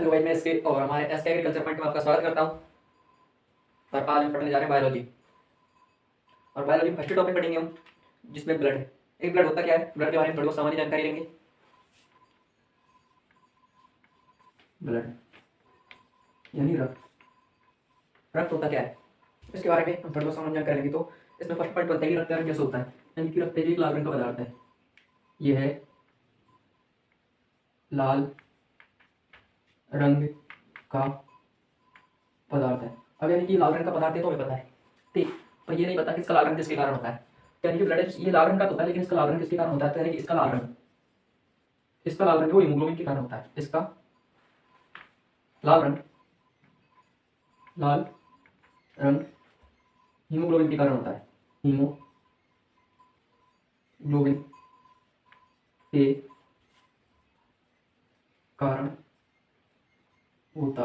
Hello भाई, मैं SK और हमारे एसके एग्रीकल्चर पॉइंट में आपका स्वागत करता हूँ। और आज हम पढ़ने जा रहे हैं बायोलॉजी। और बायोलॉजी फर्स्ट टॉपिक पढ़ेंगे हम, जिसमें ब्लड है। एक ब्लड होता क्या है, ब्लड के बारे में थोड़ी बहुत सामान्य जानकारी लेंगे। ब्लड यानी रक्त। रक्त होता क्या है, इसके बारे में हम थोड़ी बहुत सामान्य जानकारी लेंगे। तो इसमें फर्स्ट पॉइंट बनता है कि रक्त का रंग कैसे होता है। यानी कि रक्त एक लाल रंग का पदार्थ है। यह है लाल रंग का पदार्थ है। अब यानी कि लाल रंग का पदार्थ है तो हमें पता है, ठीक। पर ये नहीं पता कि इसका लाल रंग किसके कारण होता है। यानी कि ब्लड ये लाल रंग का तो होता है, लेकिन इसका लाल रंग किसके कारण होता है। तो यानी कि इसका लाल रंग वो हीमोग्लोबिन के कारण होता है। इसका लाल रंग हीमोग्लोबिन के कारण होता है। हीमोग्लोबिन के कारण होता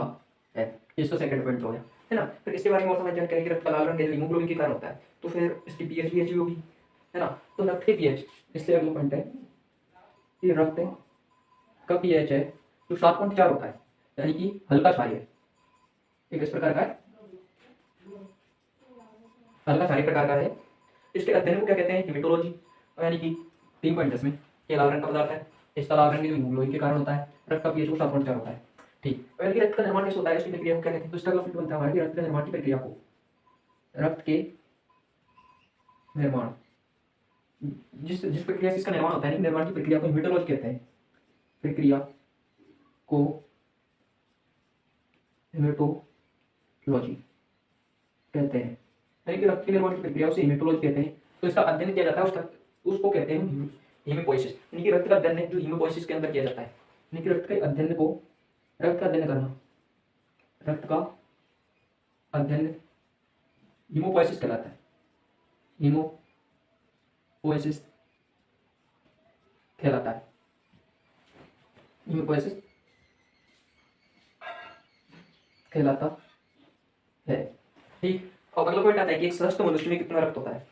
है। इसका सेकंड पॉइंट हो गया, है ना। फिर इसके बारे में और समझ जानकारी कि रक्त का लाल रंग हीमोग्लोबिन के कारण होता है, तो फिर इसकी पीएच भी होगी, है ना। तो रक्त के पीएच, इसलिए अगला पॉइंट है कि रक्त का पीएच है जो 7.4 होता है, यानी कि हल्का क्षारीय। एक इस प्रकार का है, हल्का क्षारीय प्रकार का है। इसके अध्ययन को क्या कहते हैं, हिमेटोलॉजी। यानी कि 3 पॉइंट इसमें, ये लाल रंग का पदार्थ है, इसका लाल रंग हीमोग्लोबिन के कारण होता है, रक्त का पीएच 7.4 होता है, ठीक। और यानी कि रक्त का निर्माण कैसे होता है, इसकी प्रक्रिया को क्या कहते हैं। तो इसका अगला पॉइंट बनता है हमारा कि रक्त के निर्माण की प्रक्रिया को, रक्त के निर्माण, जिस जिस प्रक्रिया से इसका निर्माण होता है, निर्माण की प्रक्रिया को हिमेटोलॉजी कहते हैं। प्रक्रिया को हिमेटोलॉजी कहते हैं, यानी कि रक्त के निर्माण की प्रक्रिया उसे हिमेटोलॉजी कहते हैं। तो इसका अध्ययन किया जाता है, उसको कहते हैं हीमोपोइसिस। यानी कि रक्त का अध्ययन है जो हीमोपोइसिस के अंदर किया जाता है। यानी कि रक्त का अध्ययन करना, रक्त का अध्ययन हीमोपोइसिस कहलाता है। हीमोपोइसिस कहलाता है, हीमोपोइसिस कहलाता है, ठीक। और अगला पॉइंट आता है कि एक स्वस्थ मनुष्य में कितना रक्त होता है।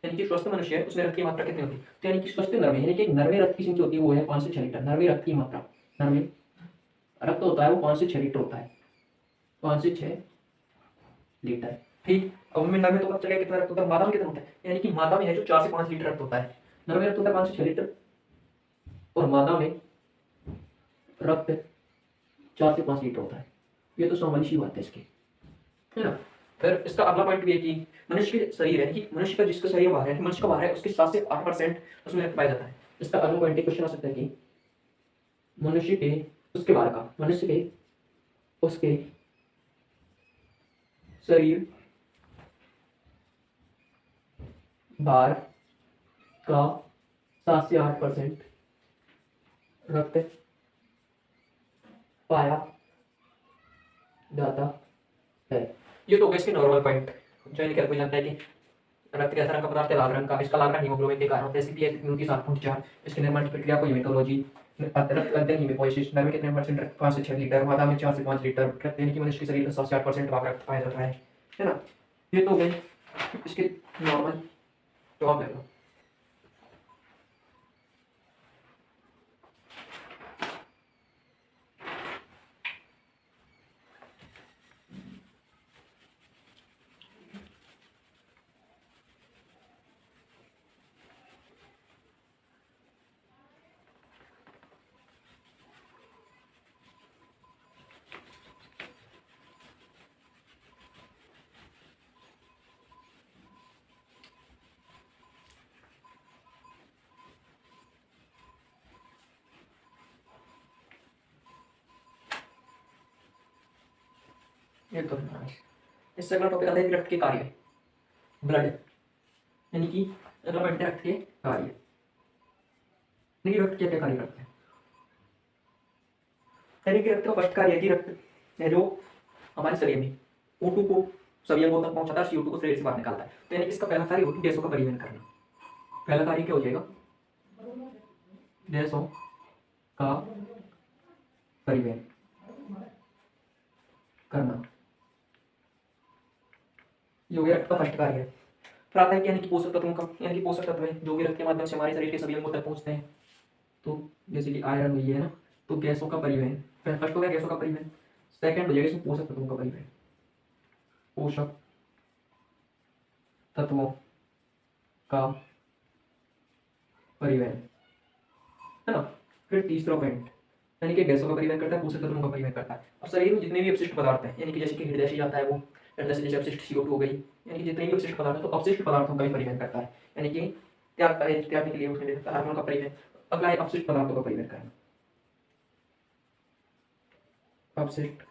यानी कि स्वस्थ मनुष्य है, उसमें रक्त की मात्रा कितनी होती है। तो यानी कि स्वस्थ नर में, यानी कि नरवे रक्त की संख्या होती है वो है 5 से 6 लीटर। नरवे रक्त की मात्रा, नरवे रक्त होता है वो 5 से 6 लीटर होता है, 5 से 6 लीटर, ठीक। अब हमें नर में तो पता चलेगा कितना रक्त होता है, मादा में कितना होता है। यानी कि मादा में है जो 4 से 5 लीटर रक्त होता है। नर में रक्त होता है 5 से 6 लीटर, और मादा में रक्त 4 से 5 लीटर होता है। ये तो सामान्य सी बात है इसकी, है ना। फिर इसका अगला पॉइंट भी है कि मनुष्य के शरीर है कि मनुष्य का जिसका शरीर बाहर है, मनुष्य का बाहर है, उसके 7 से 8% उसमें रक्त पाया जाता है। इसका अगला पॉइंट क्वेश्चन आ सकता है कि मनुष्य के उसके बाहर का, मनुष्य के उसके शरीर बाहर का 7 से 8% रक्त पाया जाता है। ये तो इसके नॉर्मल पॉइंट जो इनके कोई जानता है कि रक्त कैसा रंग का पदार्थ है, लाल रंग का। इसका लाल रंग हीमोग्लोबिन के कारण होता है, इसकी पीएच कितनी होती है 7.4। इसके निर्माण की प्रक्रिया को हीमेटोलॉजी। रक्त अध्ययन हीमोपोइसिस। नर में कितने परसेंट रक्त, 5 से 6 लीटर, मादा में 4 से 5 लीटर रक्त, यानी कि मनुष्य के शरीर में 7 से 8% भाग रक्त पाया जाता है ना। ये तो गए इसके नॉर्मल जवाब लगेगा। ये तो इससे अगला टॉपिक आता है रक्त के कार्य, ब्लड। यानी कि अगला पॉइंट है रक्त के कार्य, यानी कि रक्त क्या क्या कार्य करते हैं। यानी कि रक्त का फर्स्ट कार्य है कि रक्त है जो हमारे शरीर में O2 को सभी अंगों तक पहुंचाता है, CO2 को शरीर से बाहर निकालता है। तो यानी कि इसका पहला कार्य O2 गैसों का परिवहन करना। पहला कार्य क्या हो जाएगा, गैसों का परिवहन करना। जो भी रक्त का फर्स्ट कार्य है। फिर आता है कि यानी कि पोषक तत्वों का, यानी कि पोषक तत्व है जो भी रक्त के माध्यम से हमारे शरीर के सभी अंगों तक पहुंचते हैं। तो जैसे कि आयरन हुई है ना, तो गैसों का परिवहन, फर्स्ट हो गया गैसों का परिवहन, सेकंड हो जाएगा इसमें पोषक तत्वों का परिवहन, पोषक तत्वों का परिवहन, है ना। फिर तीसरा पॉइंट यानी कि गैसों का परिवहन करता है, पोषक तत्वों का परिवहन करता है। अब शरीर में जितने भी अपशिष्ट पदार्थ हैं, यानी कि जैसे कि हृदय से जाता है वो, हृदय से जैसे अपशिष्ट CO2 हो गई, यानी कि जितने भी अपशिष्ट पदार्थ हैं तो अपशिष्ट पदार्थों का भी परिवहन करता है, यानी कि त्यागने के लिए उसमें दे सकता है हार्मोन का परिवहन। अगला है अपशिष्ट पदार्थों का परिवहन करना, अपशिष्ट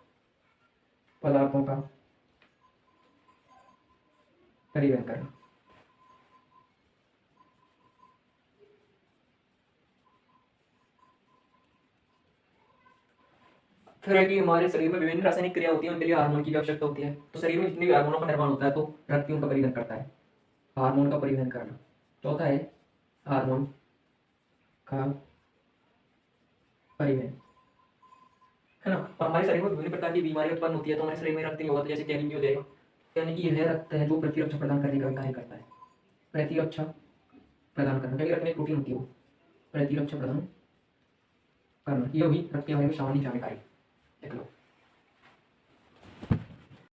पदार्थों का परिवहन करना। फिर है कि हमारे शरीर में विभिन्न रासायनिक क्रिया होती है, उनके लिए हार्मोन की भी आवश्यकता होती है। तो शरीर में जितने भी हार्मोनों का निर्माण होता है तो रक्त उनका परिवहन करता है, हार्मोन का परिवहन करना। चौथा है हार्मोन का परिवहन, है ना। और हमारे शरीर में विभिन्न प्रकार की बीमारियां उत्पन्न होती है, तो हमारे शरीर में रक्त नहीं होगा तो जैसे कि एनीमिया हो जाएगा, यानी कि यह रक्त है जो प्रतिरक्षा प्रदान करने का कार्य करता है, प्रतिरक्षा प्रदान करना, क्योंकि रक्त में प्रोटीन होती है वो प्रतिरक्षा प्रदान करना। ये भी रक्त के बारे में सामान्य जानकारी, देख लो।